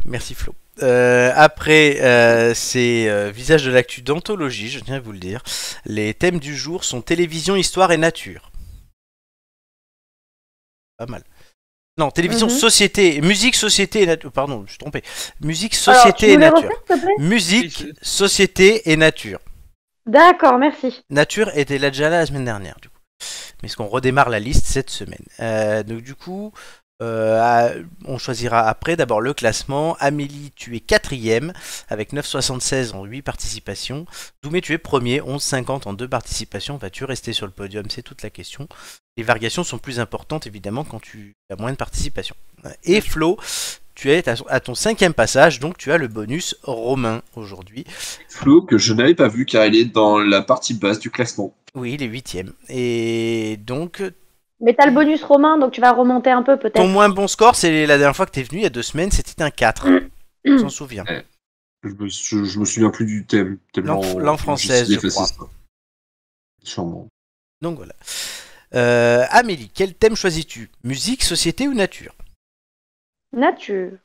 Merci Flo. Après ces visages de l'actu d'anthologie, je tiens à vous le dire, les thèmes du jour sont télévision, histoire et nature. Pas mal. Non, télévision, société, musique, société et nature. Pardon, je me suis trompé. Musique, société et nature. Musique, société et nature. D'accord, merci. Nature était là déjà la semaine dernière, du coup. Mais est-ce qu'on redémarre la liste cette semaine? Donc du coup, on choisira après d'abord le classement. Amélie, tu es 4ème avec 9,76 en 8 participations. Doumé, tu es premier, 11,50 en 2 participations. Vas-tu rester sur le podium? C'est toute la question. Les variations sont plus importantes évidemment quand tu as moins de participation. Et Flo, tu es à ton 5e passage, donc tu as le bonus romain aujourd'hui. Flo, que je n'avais pas vu car il est dans la partie basse du classement. Oui, il est 8ème. Et donc... Mais t'as le bonus romain, donc tu vas remonter un peu peut-être. Ton moins bon score, c'est la dernière fois que tu es venu, il y a 2 semaines, c'était un 4. Je m'en souviens. Je me souviens plus du thème. Langue française, je crois. Sûrement. Donc voilà. Amélie, quel thème choisis-tu? Musique, société ou nature? Nature.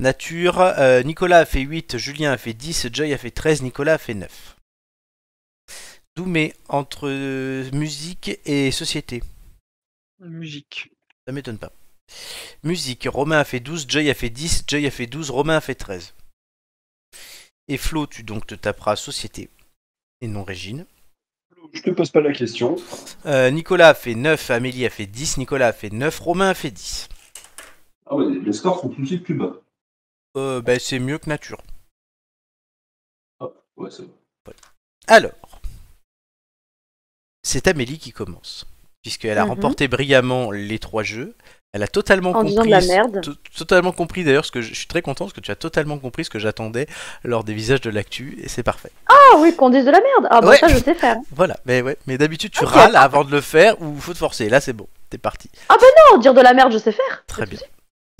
Nature, Nicolas a fait 8, Julien a fait 10, Joy a fait 13, Nicolas a fait 9. Doumé, entre musique et société? Musique. Ça m'étonne pas. Musique, Romain a fait 12, Joy a fait 10, Joy a fait 12, Romain a fait 13. Et Flo, tu donc te taperas société et non Régine. Je te pose pas la question. Nicolas a fait 9, Amélie a fait 10, Nicolas a fait 9, Romain a fait 10. Ah ouais, les scores sont tout de suite plus bas. C'est mieux que nature. Ah, ouais, c'est vrai. Ouais. Alors, c'est Amélie qui commence, puisqu'elle a remporté brillamment les 3 jeux. Elle a totalement compris. Disant de la merde. Totalement compris d'ailleurs, je suis très content parce que tu as totalement compris ce que j'attendais lors des visages de l'actu, et c'est parfait. Ah oui, qu'on dise de la merde. Ah bah ouais. Ça je sais faire. Voilà, mais d'habitude tu râles avant de le faire ou faut te forcer. Là c'est bon, t'es parti. Ah bah non, dire de la merde je sais faire. Très bien.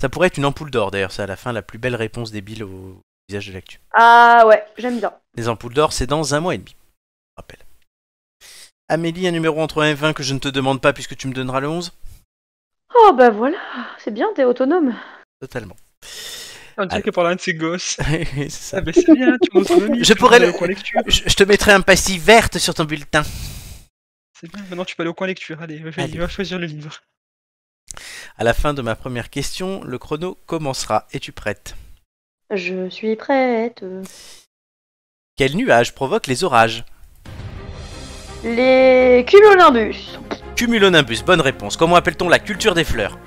Ça pourrait être une ampoule d'or d'ailleurs, c'est à la fin la plus belle réponse débile au visage de l'actu. Ah ouais, j'aime bien. Les ampoules d'or c'est dans 1 mois et demi, je rappelle. Amélie, un numéro entre 1 et 20 que je ne te demande pas puisque tu me donneras le 11. Oh bah voilà, c'est bien, t'es autonome. Totalement. On dirait que par l'un de ses gosses. C'est ça. Ah bah c'est bien, tu m'autonomises. Je pourrais je te mettrai un pastis verte sur ton bulletin. C'est bien, maintenant tu peux aller au coin lecture. Allez, va choisir le livre. À la fin de ma première question, le chrono commencera. Es-tu prête? Je suis prête. Quel nuage provoque les orages? Les cumulonimbus. Cumulonimbus, bonne réponse. Comment appelle-t-on la culture des fleurs?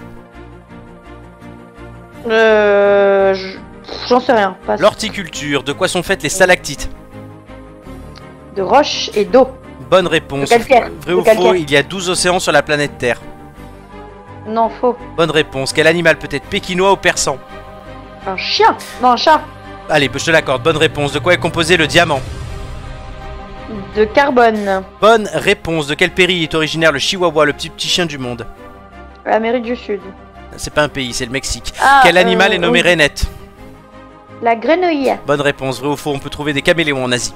J'en sais rien. Passe. L'horticulture, de quoi sont faites les stalactites? De roche et d'eau. Bonne réponse. De calcaire. Vrai ou faux, il y a 12 océans sur la planète Terre? Non, faux. Bonne réponse. Quel animal peut être pékinois ou persan? Un chien. Non, un chat. Allez, je te l'accorde. Bonne réponse. De quoi est composé le diamant? De carbone. Bonne réponse. De quel pays est originaire le chihuahua, le petit chien du monde? Amérique du Sud. C'est pas un pays, c'est le Mexique. Quel animal est nommé rainette? La grenouille. Bonne réponse. Vrai ou faux, on peut trouver des caméléons en Asie?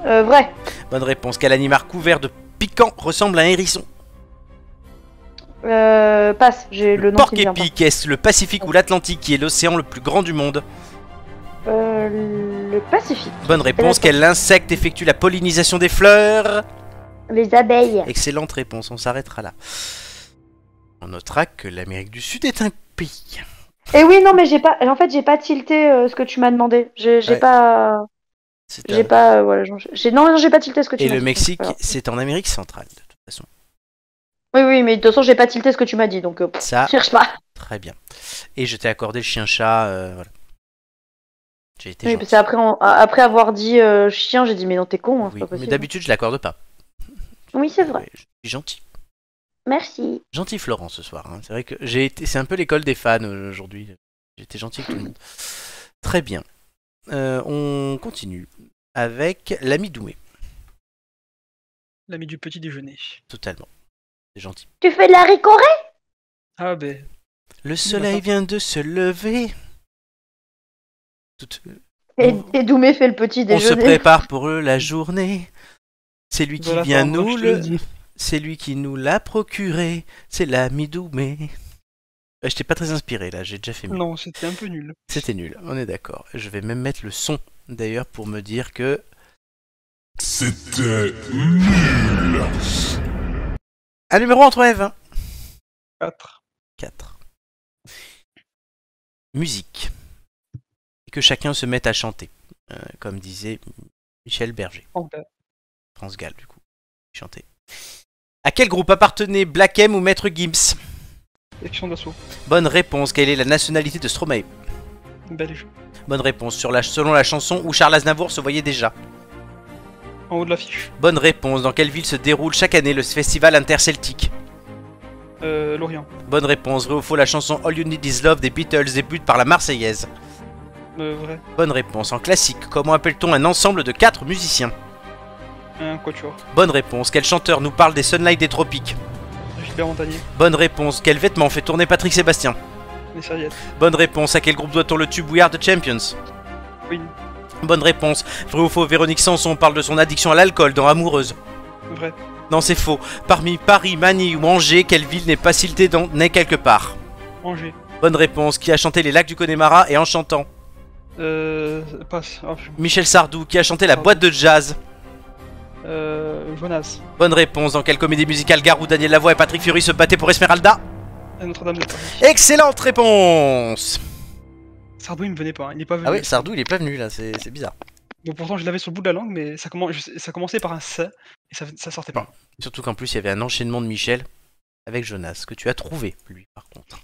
Vrai. Bonne réponse. Quel animal couvert de piquant ressemble à un hérisson? Passe, j'ai le nom qui vient pas. Porc-épic, est-ce le Pacifique ou l'Atlantique qui est l'océan le plus grand du monde? Le Pacifique. Bonne réponse. Quel insecte effectue la pollinisation des fleurs? Les abeilles. Excellente réponse, on s'arrêtera là. On notera que l'Amérique du Sud est un pays. Et oui, non, mais j'ai pas tilté ce que tu m'as demandé. J'ai pas... Voilà, non, j'ai pas tilté ce que tu m'as dit. Et le Mexique, c'est en Amérique centrale, de toute façon. Oui, mais de toute façon, j'ai pas tilté ce que tu m'as dit, donc ça, cherche pas. Très bien. Et je t'ai accordé le chien-chat, voilà. J'ai été gentil. Parce après avoir dit chien, j'ai dit, mais non, t'es con, hein, oui, c'est pas possible. Mais d'habitude, je l'accorde pas. Oui, c'est vrai. Je suis gentil. Merci. Gentil Florent ce soir. Hein. C'est vrai que c'est un peu l'école des fans aujourd'hui. J'ai été gentil avec tout le monde. Très bien. On continue avec l'ami Doumé. L'ami du petit déjeuner. Totalement. C'est gentil. Tu fais de la ricorée? Ah ben. Le soleil vient de se lever. Et Doumé fait le petit déjeuner. On se prépare pour la journée. C'est lui qui vient nous le... C'est lui qui nous l'a procuré. C'est l'ami Doumé. J'étais pas très inspiré là, j'ai déjà fait mieux. Non, c'était un peu nul. C'était nul, on est d'accord. Je vais même mettre le son d'ailleurs pour me dire que... C'était nul. Un numéro entre Eve. 4. 4. Musique. Et que chacun se mette à chanter. Comme disait Michel Berger. France Gall, du coup. Chanter. À quel groupe appartenait Black M ou Maître Gims? Section d'assaut. Bonne réponse. Quelle est la nationalité de Stromae? Belge. Bonne réponse. Selon la chanson où Charles Aznavour se voyait déjà. En haut de l'affiche. Bonne réponse. Dans quelle ville se déroule chaque année le festival interceltique? Lorient. Bonne réponse. Vrai ou faux, la chanson All You Need Is Love des Beatles débute par la Marseillaise? Vrai. Bonne réponse. En classique, comment appelle-t-on un ensemble de 4 musiciens? Un quatuor. Bonne réponse. Quel chanteur nous parle des Sunlight des tropiques? Gilbert Montagnier. Bonne réponse. Quel vêtement fait tourner Patrick Sébastien? Les serviettes. Bonne réponse. À quel groupe doit-on le tube We Are the Champions? Oui. Bonne réponse. Vrai ou faux, Véronique Sanson parle de son addiction à l'alcool dans Amoureuse? Vrai. Non, c'est faux. Parmi Paris, Manille ou Angers, quelle ville n'est pas citée dans N'est quelque part? Angers. Bonne réponse. Qui a chanté Les Lacs du Connemara et En chantant? Passe. Oh, Michel Sardou. Qui a chanté La boîte de jazz? Jonas. Bonne réponse. Dans quelle comédie musicale Garou, Daniel Lavoie et Patrick Fiori se battaient pour Esmeralda? Notre-Dame de Paris. Excellente réponse. Sardou, il me venait pas. Hein. Il est pas venu. Ah oui, Sardou, il est pas venu là, c'est bizarre. Bon, pourtant, je l'avais sur le bout de la langue, mais ça commençait par un C et ça sortait pas. Surtout qu'en plus, il y avait un enchaînement de Michel avec Jonas, que tu as trouvé, lui, par contre.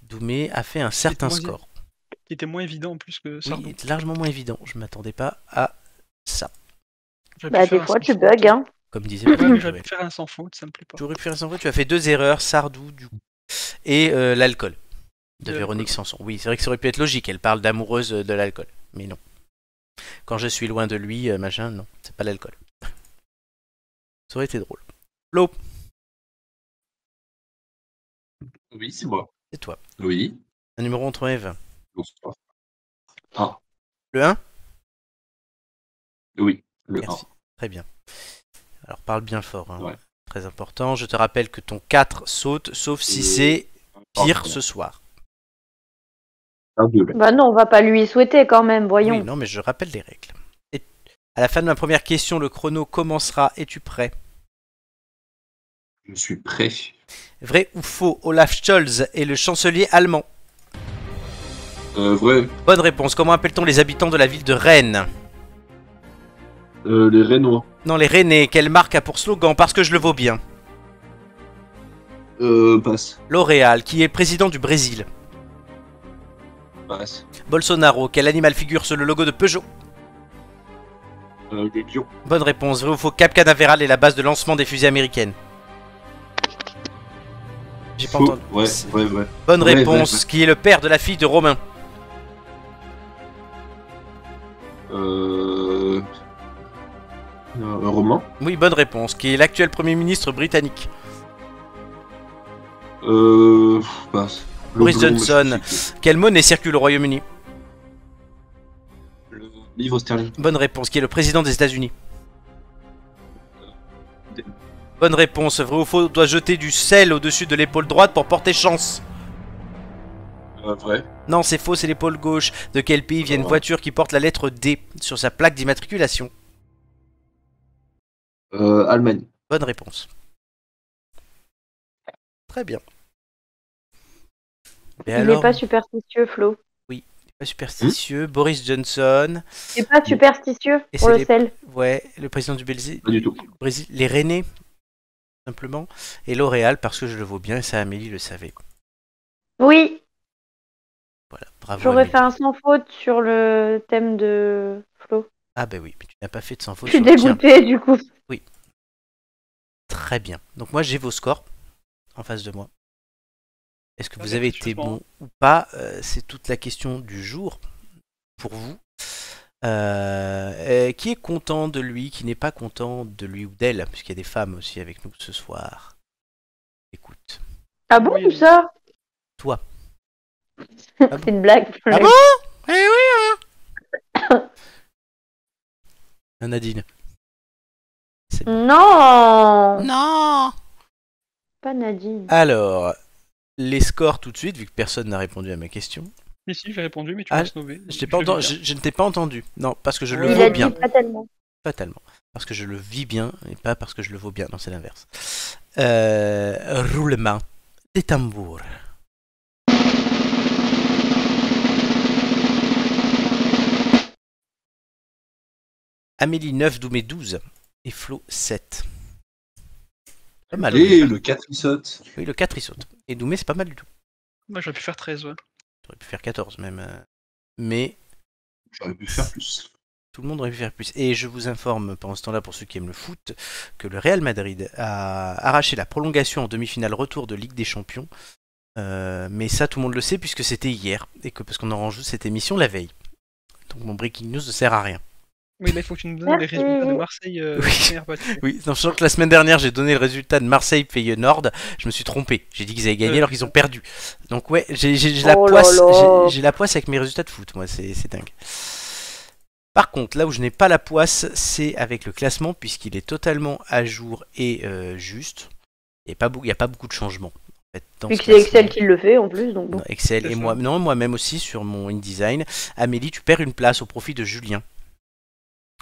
Doumé a fait un certain score. Qui était moins évident en plus que Sardou. Oui, largement moins évident. Je m'attendais pas à ça. Bah, des fois, tu bugs, hein. Comme disait j'aurais pu faire un sans faute, ça me plaît pas. J'aurais pu faire un sans faute, tu as fait 2 erreurs, Sardou, du coup. Et l'alcool de Véronique Sanson. Oui, c'est vrai que ça aurait pu être logique, elle parle d'amoureuse de l'alcool. Mais non. Quand je suis loin de lui, machin, non, c'est pas l'alcool. Ça aurait été drôle. Flo. Oui, c'est moi. C'est toi. Oui. Un numéro entre Eve. Bonsoir. 1. Le 1? Oui, le Merci. 1. Très bien. Alors parle bien fort, hein. Ouais. Très important. Je te rappelle que ton 4 saute, sauf si c'est pire ce soir. Bah non, on va pas lui souhaiter quand même, voyons. Oui, non, mais je rappelle les règles. Et à la fin de ma première question, le chrono commencera. Es-tu prêt? Je suis prêt. Vrai ou faux, Olaf Scholz est le chancelier allemand? Vrai. Bonne réponse. Comment appelle-t-on les habitants de la ville de Rennes? Les Rénois. Non, les Rennais. Quelle marque a pour slogan Parce que je le vaux bien? Passe. L'Oréal. Qui est le président du Brésil? Passe. Bolsonaro. Quel animal figure sur le logo de Peugeot? Les lions. Bonne réponse. Vrai ou faux, Cap Canaveral est la base de lancement des fusées américaines? J'ai pas entendu. Ouais. Bonne Ouais, réponse. Qui est le père de la fille de Romain? Romain. Oui, bonne réponse. Qui est l'actuel Premier ministre britannique? Passe. Boris Johnson. Quelle monnaie circule au Royaume-Uni? Le livre sterling. Bonne réponse. Qui est le président des États-Unis? Bonne réponse. Vrai ou faux, doit jeter du sel au-dessus de l'épaule droite pour porter chance? Vrai. Non, c'est faux, c'est l'épaule gauche. De quel pays vient une voiture qui porte la lettre D sur sa plaque d'immatriculation? Allemagne. Bonne réponse. Très bien. Et Il n'est pas superstitieux, Flo. Oui, il n'est pas superstitieux. Boris Johnson. Il n'est pas superstitieux pour le sel. Ouais, le président du Brésil. Pas du tout. Les Rennais, simplement. Et L'Oréal, parce que je le vaux bien, et ça, Amélie le savait. Oui. Voilà, bravo. J'aurais Amélie. fait un sans faute sur le thème de Flo. Ah bah oui, mais tu n'as pas fait de sans faute. Je suis dégoûtée du coup. Oui. Très bien. Donc moi j'ai vos scores en face de moi. Est-ce que vous avez été bon ou pas? C'est toute la question du jour pour vous. Qui est content de lui, qui n'est pas content de lui ou d'elle, puisqu'il y a des femmes aussi avec nous ce soir. Écoute. Ah bon, tout ça? Toi. C'est une blague. Ah bon? Eh oui, hein. Nadine. Non. Non. Pas Nadine. Alors, les scores tout de suite, vu que personne n'a répondu à ma question. Si, j'ai répondu, mais tu Ah, m'as snobé. Je ne t'ai pas entendu. Non, parce que je le Il vaux a bien. dit pas tellement. Fatalement. Parce que je le vis bien et pas parce que je le vaux bien. Non, c'est l'inverse. Roulement des tambours. Amélie 9, Doumé 12 et Flo 7. Pas mal. Et le 4 il saute. Oui, le 4 il saute. Et Doumé, c'est pas mal du tout. Moi, j'aurais pu faire 13, ouais. J'aurais pu faire 14 même. Mais J'aurais pu faire plus. tout le monde aurait pu faire plus. Et je vous informe pendant ce temps-là, pour ceux qui aiment le foot, que le Real Madrid a arraché la prolongation en demi-finale retour de Ligue des Champions. Mais ça, tout le monde le sait puisque c'était hier. Et que parce qu'on enregistre cette émission la veille. Donc mon breaking news ne sert à rien. Oui, là, il faut que tu nous donnes les résultats de Marseille. Oui, non, je sens que la semaine dernière, j'ai donné le résultat de Marseille-Feyenoord. Je me suis trompé. J'ai dit qu'ils avaient gagné alors qu'ils ont perdu. Donc ouais, j'ai la poisse. J'ai la poisse avec mes résultats de foot. Moi, c'est dingue. Par contre, là où je n'ai pas la poisse, c'est avec le classement puisqu'il est totalement à jour et juste. Il n'y a pas beaucoup de changements. En fait, Puis que c'est Excel qui le fait en plus. Donc bon. Non, Excel et moi-même aussi sur mon InDesign. Amélie, tu perds une place au profit de Julien.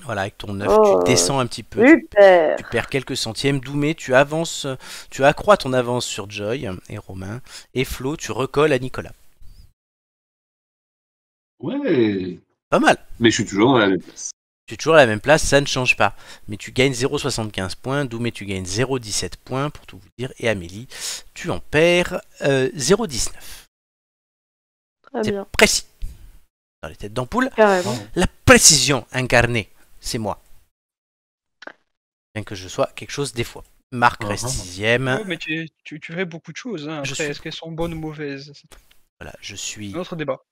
Voilà, avec ton 9, tu descends un petit peu, tu perds quelques centièmes. Doumé, tu avances, tu accrois ton avance sur Joy et Romain. Et Flo, tu recolles à Nicolas. Ouais. Pas mal. Mais je suis toujours dans la même place. Tu es toujours à la même place, ça ne change pas. Mais tu gagnes 0,75 points. Doumé, tu gagnes 0,17 points, pour tout vous dire. Et Amélie, tu en perds 0,19. C'est bien. Précis. Dans les têtes d'ampoule. Carrément. La précision incarnée, c'est moi. Bien que je sois quelque chose des fois. Marc reste 6ème. Oh, mais tu fais beaucoup de choses. Hein. Après, est-ce qu'elles sont bonnes ou mauvaises? Voilà, je suis. Un autre débat.